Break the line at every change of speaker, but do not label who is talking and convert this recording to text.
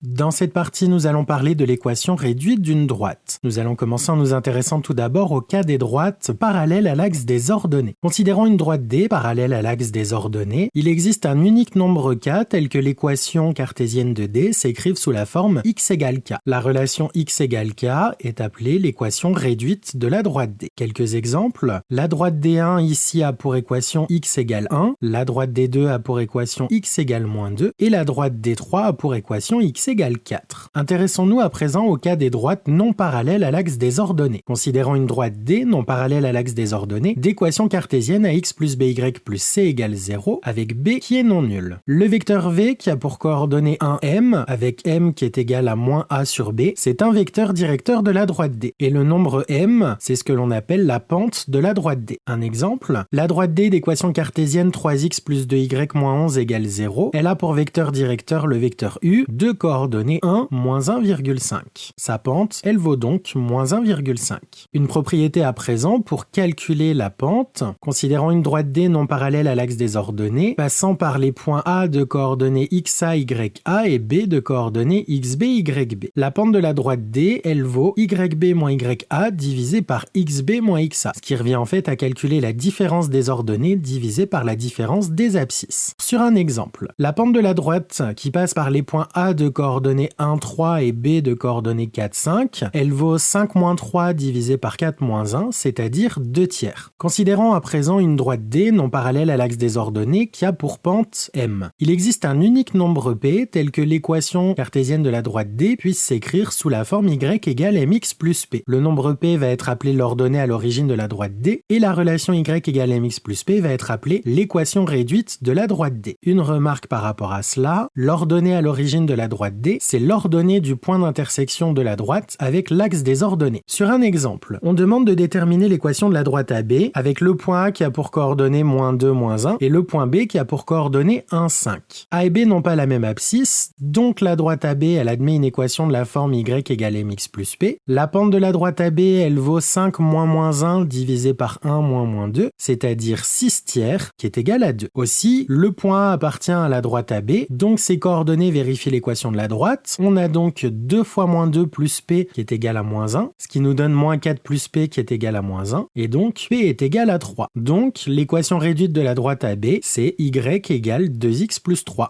Dans cette partie, nous allons parler de l'équation réduite d'une droite. Nous allons commencer en nous intéressant tout d'abord au cas des droites parallèles à l'axe des ordonnées. Considérons une droite D parallèle à l'axe des ordonnées. Il existe un unique nombre k tel que l'équation cartésienne de D s'écrive sous la forme x égale k. La relation x égale k est appelée l'équation réduite de la droite D. Quelques exemples. La droite D1 ici a pour équation x égale 1, la droite D2 a pour équation x égale moins 2 et la droite D3 a pour équation x égale 4. Intéressons-nous à présent au cas des droites non parallèles à l'axe des ordonnées. Considérons une droite D non parallèle à l'axe des ordonnées d'équation cartésienne à x plus by plus c égale 0 avec b qui est non nul. Le vecteur v qui a pour coordonnées 1m avec m qui est égal à moins a sur b, c'est un vecteur directeur de la droite D. Et le nombre m, c'est ce que l'on appelle la pente de la droite D. Un exemple, la droite D d'équation cartésienne 3x plus 2y moins 11 égale 0, elle a pour vecteur directeur le vecteur u de coordonnées 1, moins 1,5. Sa pente, elle vaut donc moins 1,5. Une propriété à présent pour calculer la pente, considérant une droite D non parallèle à l'axe des ordonnées, passant par les points A de coordonnées xa, ya et B de coordonnées xb, yb. La pente de la droite D, elle vaut yb moins ya divisé par xb moins xa, ce qui revient en fait à calculer la différence des ordonnées divisée par la différence des abscisses. Sur un exemple, la pente de la droite qui passe par les points A de coordonnées 1, 3 et B de coordonnées 4, 5, elle vaut 5 moins 3 divisé par 4 moins 1, c'est-à-dire 2 tiers. Considérons à présent une droite D non parallèle à l'axe des ordonnées qui a pour pente m. Il existe un unique nombre p tel que l'équation cartésienne de la droite D puisse s'écrire sous la forme y égale mx plus p. Le nombre p va être appelé l'ordonnée à l'origine de la droite D et la relation y égale mx plus p va être appelée l'équation réduite de la droite D. Une remarque par rapport à cela, l'ordonnée à l'origine de la droite D, c'est l'ordonnée du point d'intersection de la droite avec l'axe des ordonnées. Sur un exemple, on demande de déterminer l'équation de la droite AB avec le point A qui a pour coordonnées moins 2, moins 1 et le point B qui a pour coordonnées 1, 5. A et B n'ont pas la même abscisse, donc la droite AB, elle admet une équation de la forme y égale mx plus p. La pente de la droite AB, elle vaut 5 moins moins 1 divisé par 1 moins moins 2, c'est-à-dire 6 tiers, qui est égal à 2. Aussi, le point A appartient à la droite AB, donc ses coordonnées vérifient l'équation de la droite. On a donc 2 fois moins 2 plus p qui est égal à moins 1, ce qui nous donne moins 4 plus p qui est égal à moins 1, et donc p est égal à 3. Donc, l'équation réduite de la droite AB, c'est y égale 2x plus 3.